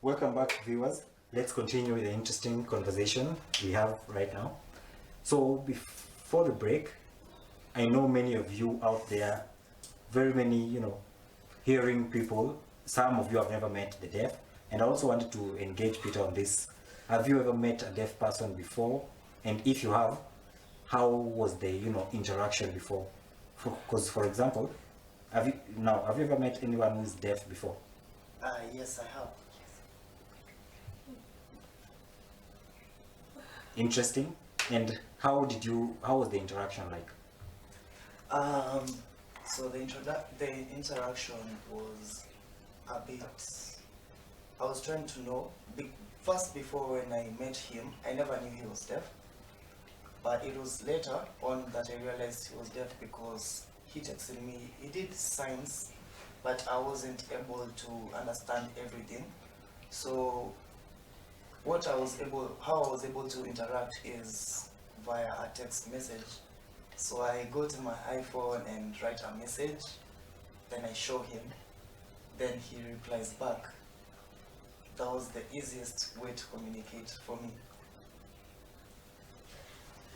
Welcome back, viewers. Let's continue with the interesting conversation we have right now. So, before the break, I know many of you out there, very many, hearing people. Some of you have never met the deaf, and I also wanted to engage Peter on this. Have you ever met a deaf person before? And if you have, how was the, interaction before? Because, for example, have you ever met anyone who is deaf before? Yes, I have. Interesting. And how was the interaction like? Um, so the interaction was a bit. I was trying to know. First, before when I met him, I never knew he was deaf. But it was later on that I realized he was deaf because he texted me. He did signs, but I wasn't able to understand everything. So how I was able to interact is via a text message. So I go to my iPhone and write a message, then I show him, then he replies back. That was the easiest way to communicate for me.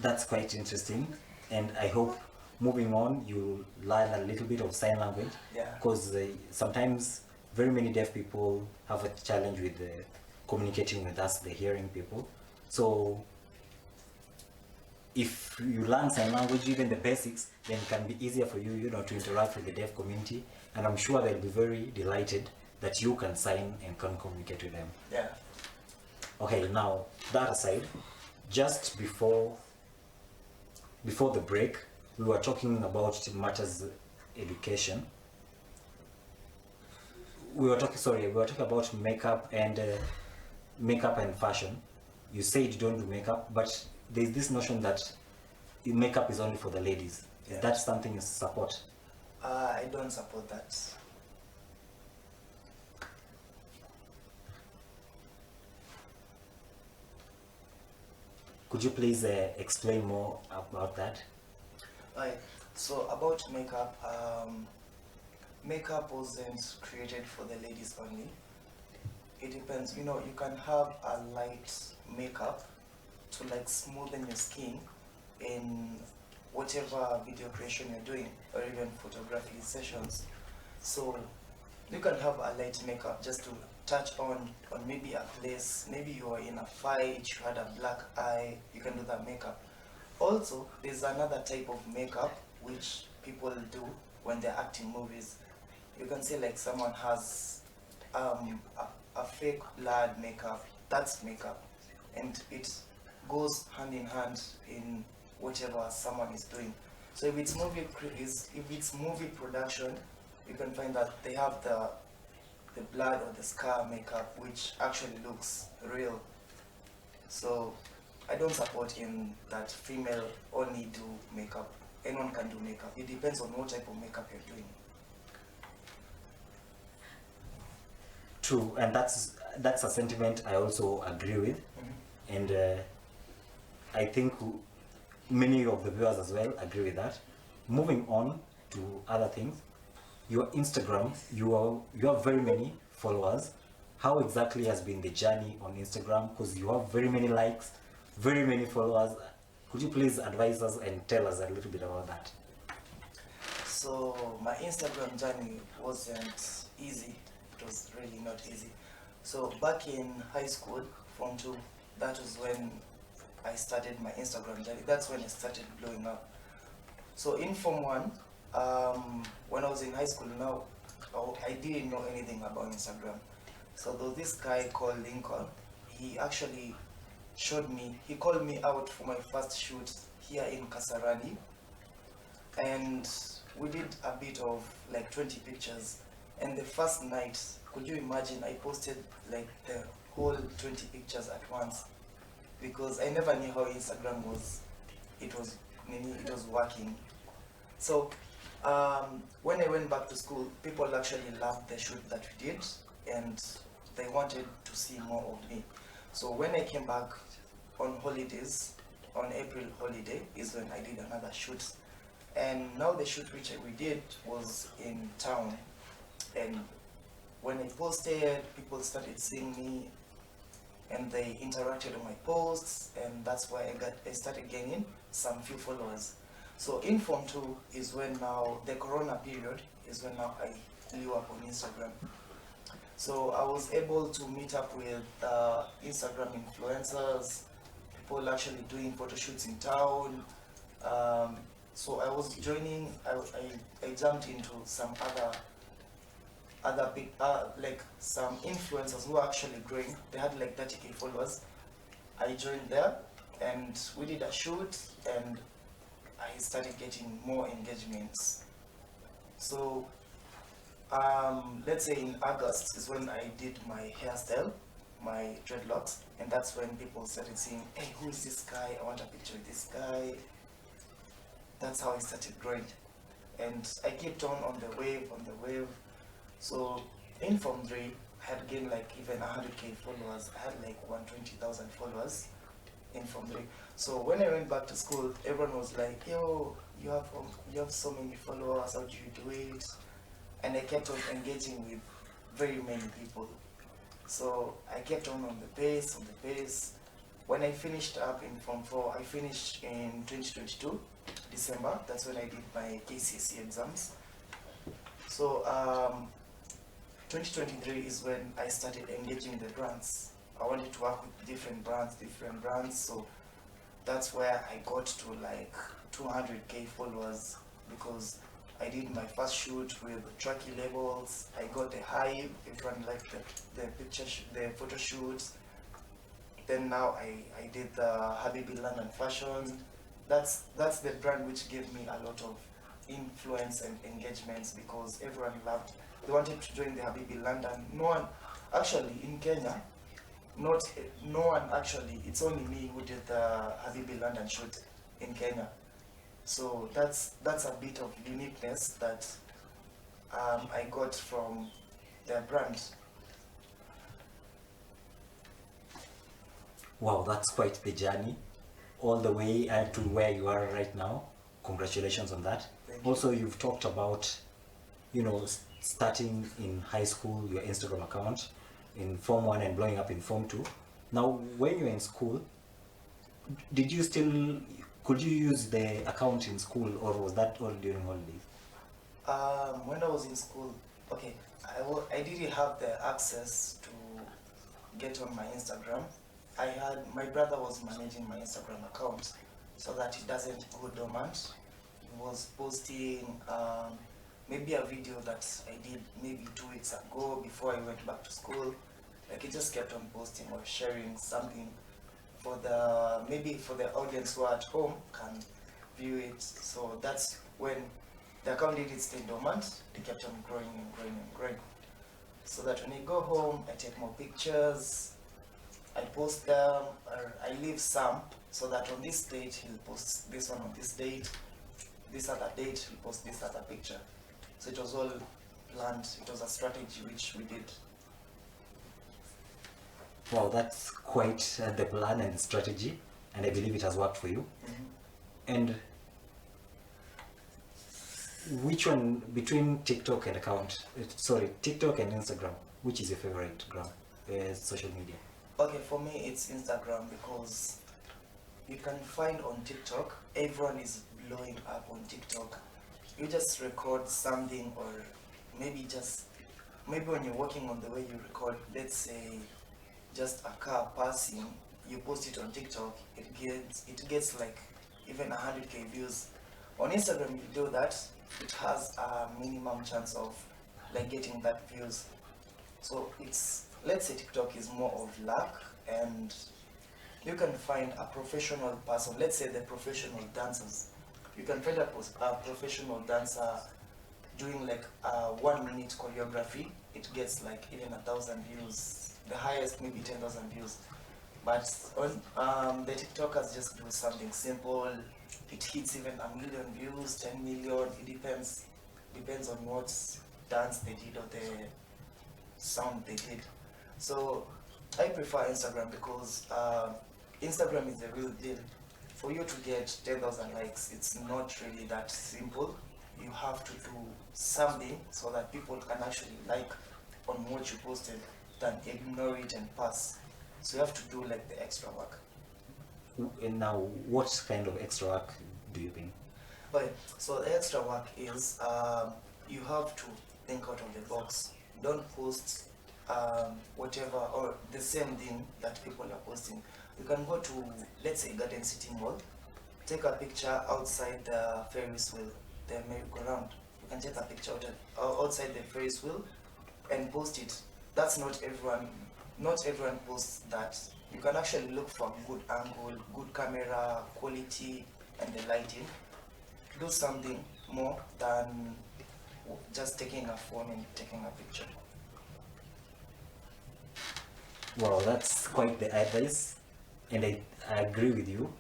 That's quite interesting, and I hope moving on you learn a little bit of sign language. Yeah. Because sometimes very many deaf people have a challenge with communicating with us, the hearing people. So if you learn sign language, even the basics, then it can be easier for you, to interact with the deaf community. And I'm sure they'll be very delighted that you can sign and can communicate with them. Yeah. Okay, now that aside, just before the break, we were talking about matters education. We were talking about makeup and fashion. You said you don't do makeup, but there's this notion that makeup is only for the ladies. Yeah. Is that something you support? I don't support that. Could you please explain more about that? Right. So about makeup, makeup wasn't created for the ladies only. It depends. You can have a light makeup to like smoothen your skin in whatever video creation you're doing or even photography sessions. So you can have a light makeup just to touch on maybe a place, maybe you are in a fight, you had a black eye, you can do that makeup. Also, there's another type of makeup which people do when they're acting movies. You can say like someone has a fake blood makeup, that's makeup, and it goes hand in hand in whatever someone is doing. So if it's movie production, you can find that they have the blood or the scar makeup which actually looks real. So I don't support in that female only do makeup. Anyone can do makeup. It depends on what type of makeup you're doing. True, and that's a sentiment I also agree with. Mm-hmm. And I think many of the viewers as well agree with that. Moving on to other things, your Instagram, you have very many followers. How exactly has been the journey on Instagram? Because you have very many likes, very many followers. Could you please advise us and tell us a little bit about that? So my Instagram journey wasn't easy. It was really not easy. So back in high school, Form 2, that was when I started my Instagram journey. That's when I started blowing up. So in Form 1, when I was in high school now, I didn't know anything about Instagram. So there was this guy called Lincoln. He actually he called me out for my first shoot here in Kasarani. And we did a bit of like 20 pictures. And the first night, could you imagine, I posted like the whole 20 pictures at once. Because I never knew how Instagram was. It was working. So when I went back to school, people actually loved the shoot that we did, and they wanted to see more of me. So when I came back on holidays, on April holiday, is when I did another shoot. And now the shoot which we did was in town, and when I posted, people started seeing me and they interacted on my posts, and that's why I started gaining some few followers. So in Form 2 is when now, the Corona period is when now I blew up on Instagram. So I was able to meet up with Instagram influencers, people actually doing photo shoots in town. So I was joining, I jumped into some other big, like some influencers who are actually growing. They had like 30K followers. I joined there and we did a shoot and I started getting more engagements. So let's say in August is when I did my hairstyle, my dreadlocks, and that's when people started saying, hey, who is this guy? I want a picture with this guy. That's how I started growing. And I kept on the wave, So in Form 3, I had gained like even 100K followers. I had like 120,000 followers in Form 3. So when I went back to school, everyone was like, yo, you have so many followers, how do you do it? And I kept on engaging with very many people. So I kept on the pace. When I finished up in Form 4, I finished in 2022, December. That's when I did my KCSE exams. So 2023 is when I started engaging the brands. I wanted to work with different brands. So that's where I got to like 200K followers because I did my first shoot with Tracky labels. I got the hype. Everyone liked the photo shoots. Then now I did the Habibi London fashion. That's the brand which gave me a lot of influence and engagements because everyone loved. They wanted to join the Habibi London. No one, actually in Kenya, no one actually. It's only me who did the Habibi London shoot in Kenya. So that's a bit of uniqueness that I got from their brand. Wow, that's quite the journey, all the way to where you are right now. Congratulations on that. Thank you. Also, you've talked about, starting in high school, your Instagram account, in Form 1 and blowing up in Form 2. Now, when you're in school, could you use the account in school, or was that all during holidays? When I was in school, okay, I didn't have the access to get on my Instagram. My brother was managing my Instagram account so that it doesn't go dormant. He was posting maybe a video that I did maybe 2 weeks ago before I went back to school. Like he just kept on posting or sharing something for the audience who are at home can view it. So that's when the account didn't stay dormant. They kept on growing and growing and growing. So that when I go home, I take more pictures, I post them, or I leave some so that on this date he'll post this one on this date, this other date he'll post this other picture. So it was all planned. It was a strategy which we did. Wow, that's quite the plan and strategy, and I believe it has worked for you. Mm-hmm. And which one between TikTok and TikTok and Instagram, which is your favorite social media? Okay, for me it's Instagram because you can find on TikTok, everyone is blowing up on TikTok. You just record something, or maybe when you're walking on the way you record, let's say just a car passing, you post it on TikTok, it gets like even 100K views. On Instagram, you do that, it has a minimum chance of like getting that views. So let's say TikTok is more of luck, and you can find a professional person, let's say the professional dancers. You can find a professional dancer doing like a 1 minute choreography. It gets like even 1,000 views, the highest maybe 10,000 views. But on the TikTokers just do something simple. It hits even 1 million views, 10 million. It depends on what dance they did or the sound they did. So I prefer Instagram because Instagram is the real deal. For you to get 10,000 likes, it's not really that simple. You have to do something so that people can actually like on what you posted than ignore it and pass. So you have to do like the extra work. And now, what kind of extra work do you think? Okay, so the extra work is you have to think out of the box. Don't post whatever or the same thing that people are posting. You can go to, let's say, Garden City Mall, take a picture outside the Ferris wheel, the merry-go-round. You can take a picture outside the Ferris wheel and post it. That's not everyone. Not everyone posts that. You can actually look for good angle, good camera quality, and the lighting. Do something more than just taking a phone and taking a picture. Wow, that's quite the advice, and I agree with you.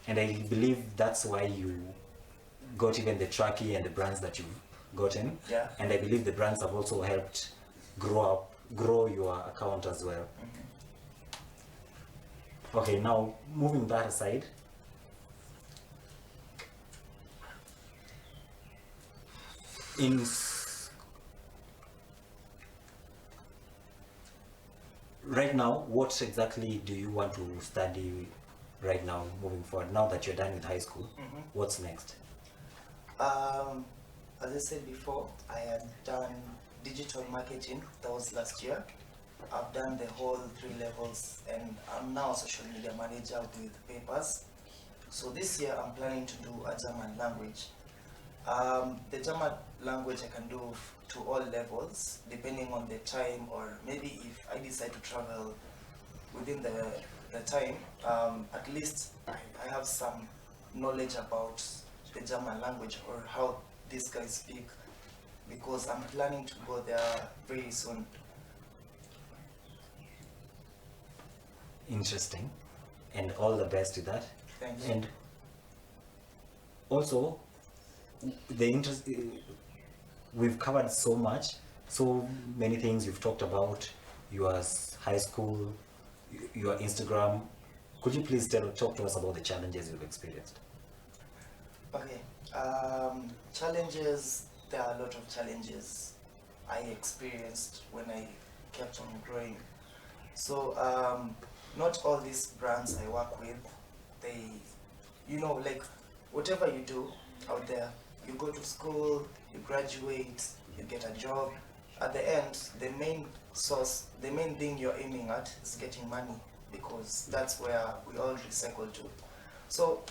And I believe that's why you got even the Truckee and the brands that you've gotten. Yeah. And I believe the brands have also helped grow your account as well. Okay, now moving that aside, in right now, what exactly do you want to study right now, moving forward? Now that you're done with high school, what's next? As I said before, I had done digital marketing. That was last year. I've done the whole 3 levels, and I'm now a social media manager with papers. So this year I'm planning to do a German language. The German language I can do to all levels, depending on the time, or maybe if I decide to travel within the time, at least I have some knowledge about the German language or how these guys speak, because I'm planning to go there very soon. Interesting, and all the best with that. Thank you. And also, the interest we've covered so many things you've talked about, your high school, your Instagram. Could you please talk to us about the challenges you've experienced? Okay. Challenges, there are a lot of challenges I experienced when I kept on growing. So not all these brands I work with, they, like whatever you do out there, you go to school, you graduate, you get a job. At the end, the main thing you're aiming at is getting money, because that's where we all recycle to. So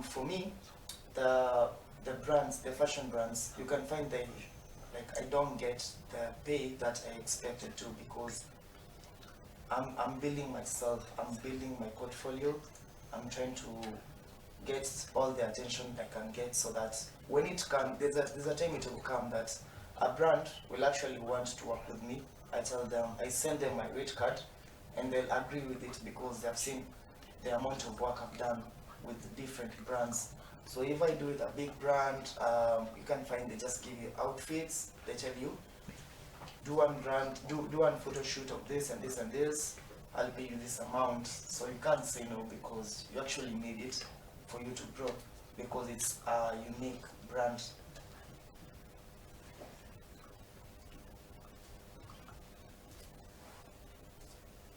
for me, the brands, the fashion brands, you can find I don't get the pay that I expected to, because I'm building myself, I'm building my portfolio, I'm trying to get all the attention I can get, so that when it comes, there's a time it will come that a brand will actually want to work with me. I send them my rate card, and they'll agree with it because they've seen the amount of work I've done with different brands. So if I do with a big brand, you can find they just give you outfits. They tell you, do one photo shoot of this and this and this. I'll pay you this amount. So you can't say no, because you actually need it for you to grow, because it's a unique brand.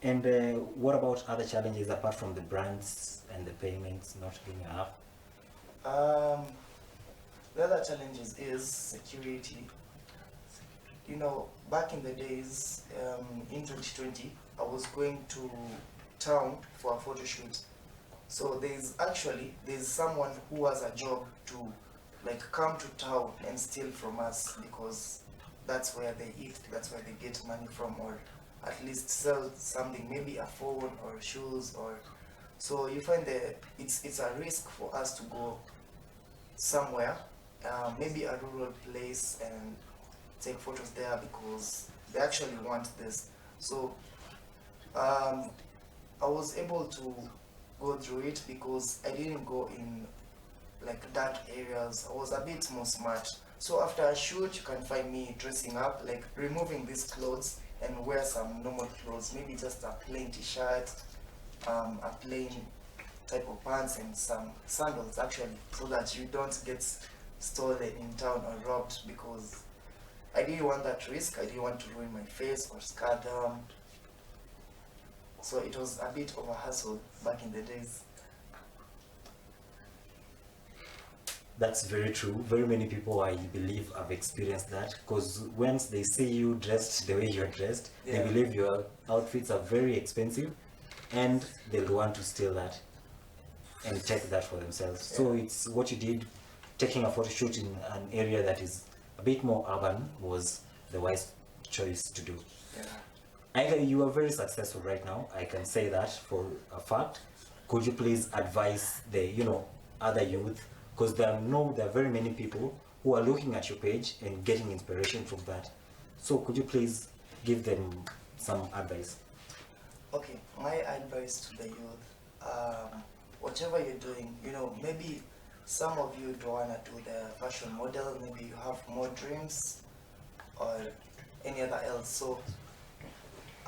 And what about other challenges apart from the brands and the payments not being enough? The other challenges is security. Back in the days, in 2020, I was going to town for a photo shoot. So there's someone who has a job to come to town and steal from us, because that's where they eat, that's where they get money from, or at least sell something, maybe a phone or shoes. So you find that it's a risk for us to go somewhere, maybe a rural place, and take photos there, because they actually want this. So I was able to go through it, because I didn't go in dark areas. I was a bit more smart. So after a shoot, you can find me dressing up, removing these clothes and wear some normal clothes, maybe just a plain t-shirt, a plain type of pants, and some sandals actually, so that you don't get stolen in town or robbed, because I didn't want that risk. I didn't want to ruin my face or scar them. So it was a bit of a hassle back in the days. That's very true. Very many people, I believe, have experienced that, because once they see you dressed the way you're dressed, Yeah. they believe your outfits are very expensive, and they'll want to steal that and take that for themselves. So Yeah. it's what you did, taking a photo shoot in an area that is a bit more urban was the wise choice to do. Yeah. Either you are very successful right now, I can say that for a fact. Could you please advise the other youth, because there are very many people who are looking at your page and getting inspiration from that. So could you please give them some advice? Okay, my advice to the youth, whatever you're doing, maybe some of you don't want to do the fashion model, maybe you have more dreams or any other else. So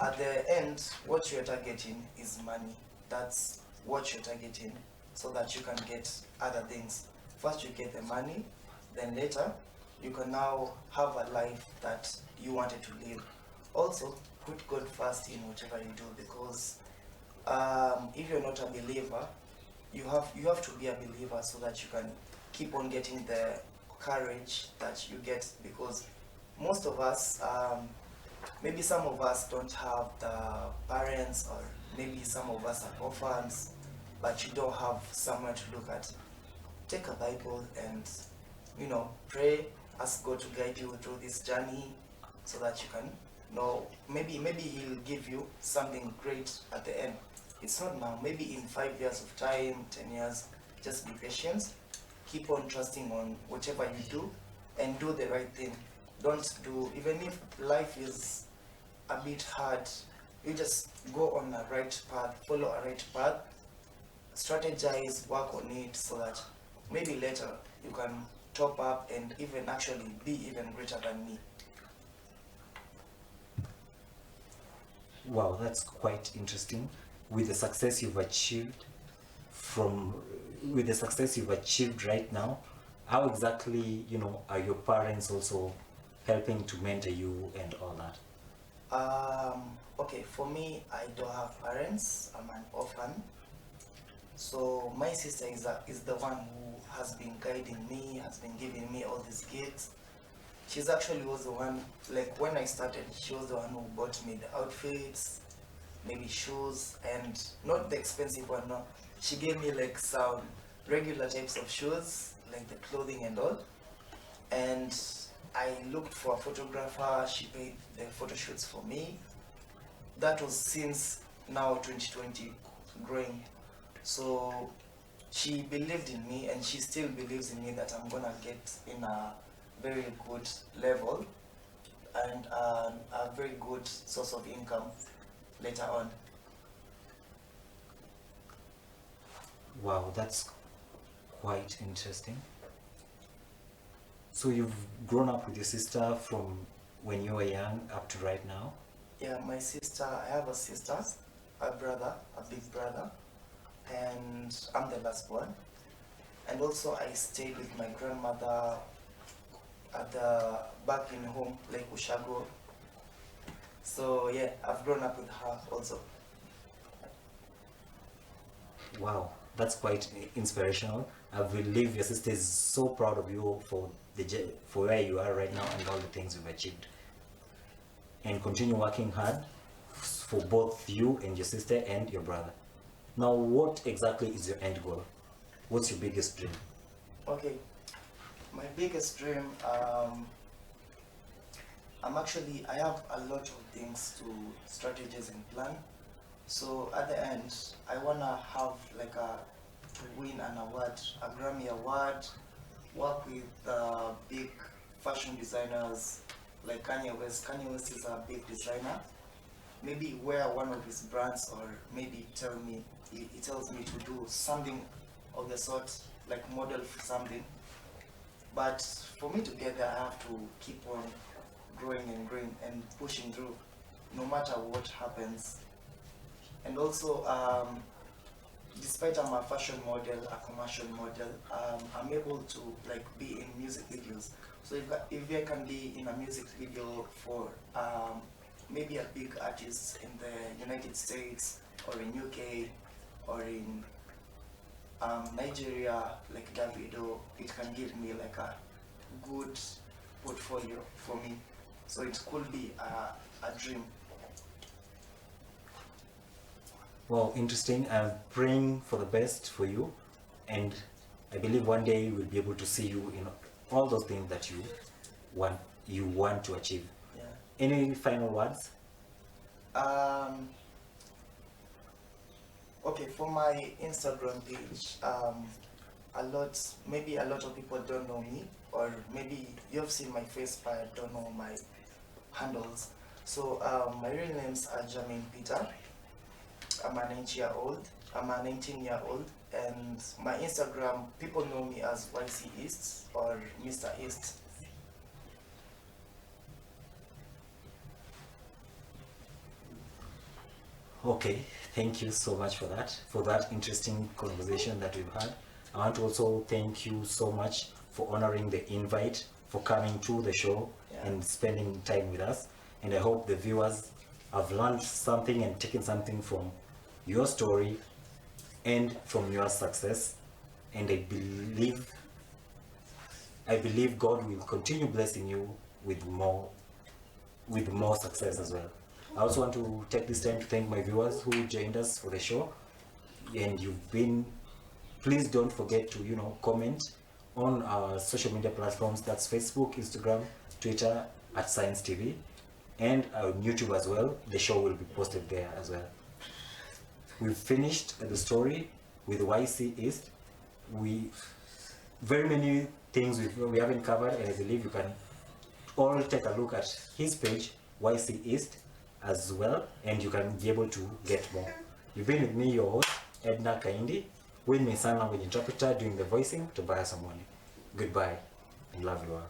at the end, what you're targeting is money. That's what you're targeting, so that you can get other things. First you get the money, then later you can now have a life that you wanted to live. Also, put God first in whatever you do, because if you're not a believer, you have to be a believer so that you can keep on getting the courage that you get, because most of us, maybe some of us don't have the parents, or maybe some of us are orphans, but you don't have somewhere to look at. Take a Bible and pray, ask God to guide you through this journey, so that you can know, maybe He'll give you something great at the end. It's not now, maybe in 5 years of time, 10 years. Just be patient, keep on trusting on whatever you do, and do the right thing. Don't do, even if life is a bit hard, you just go on a right path, follow a right path, strategize, work on it, so that maybe later you can top up and even actually be even greater than me. Wow, that's quite interesting. With the success you've achieved with the success you've achieved right now, how exactly, are your parents also helping to mentor you and all that? Okay, for me, I don't have parents. I'm an orphan. So my sister is the one who has been guiding me, has been giving me all these gifts. She's actually was the one, like when I started, she was the one who bought me the outfits, maybe shoes, and not the expensive one, no. She gave me like some regular types of shoes, like the clothing and all. And I looked for a photographer, she paid the photo shoots for me. That was since now 2020 growing. So she believed in me, and she still believes in me that I'm gonna get in a very good level and a very good source of income later on. Wow, that's quite interesting. So you've grown up with your sister from when you were young up to right now? Yeah, my sister, I have a sister, a brother, a big brother, and I'm the last one. And also I stayed with my grandmother at the back in home, like Ushago. So yeah, I've grown up with her also. Wow, that's quite inspirational. I believe your sister is so proud of you for for where you are right now and all the things you've achieved. And continue working hard for both you and your sister and your brother. Now, what exactly is your end goal? What's your biggest dream? Okay, my biggest dream, I have a lot of things to strategize and plan. So at the end, I wanna have like to win an award, a Grammy award, work with big fashion designers like Kanye West. Kanye West is a big designer. Maybe wear one of his brands, or maybe he tells me to do something of the sort, like model for something. But for me to get there, I have to keep on growing and pushing through, no matter what happens. And also, despite I'm a fashion model, a commercial model, I'm able to like be in music videos. So if I can be in a music video for maybe a big artist in the United States or in UK or in Nigeria, like Davido, it can give me like a good portfolio for me. So it could be a dream. Well, interesting. I'm praying for the best for you, and I believe one day we'll be able to see you in all those things that you want to achieve. Yeah. Any final words? Okay, for my Instagram page, maybe a lot of people don't know me, or maybe you've seen my face but don't know my handles. So my real names are Jamin Peter. I'm a 19-year-old, and my Instagram, people know me as YC East or Mr. East. Okay, thank you so much for that interesting conversation that we've had. I want to also thank you so much for honoring the invite, for coming to the show and spending time with us. And I hope the viewers have learned something and taken something from your story and from your success. And I believe God will continue blessing you with more success as well. I also want to take this time to thank my viewers who joined us for the show. And please don't forget to comment on our social media platforms. That's Facebook, Instagram, Twitter at Science TV, and on YouTube as well. The show will be posted there as well. We've finished the story with YC East. Very many things we haven't covered, and I believe you can all take a look at his page, YC East, as well, and you can be able to get more. You've been with me, your host, Edna Kaindi, with my sign language interpreter doing the voicing, Tobias Amoni. Goodbye, and love you all.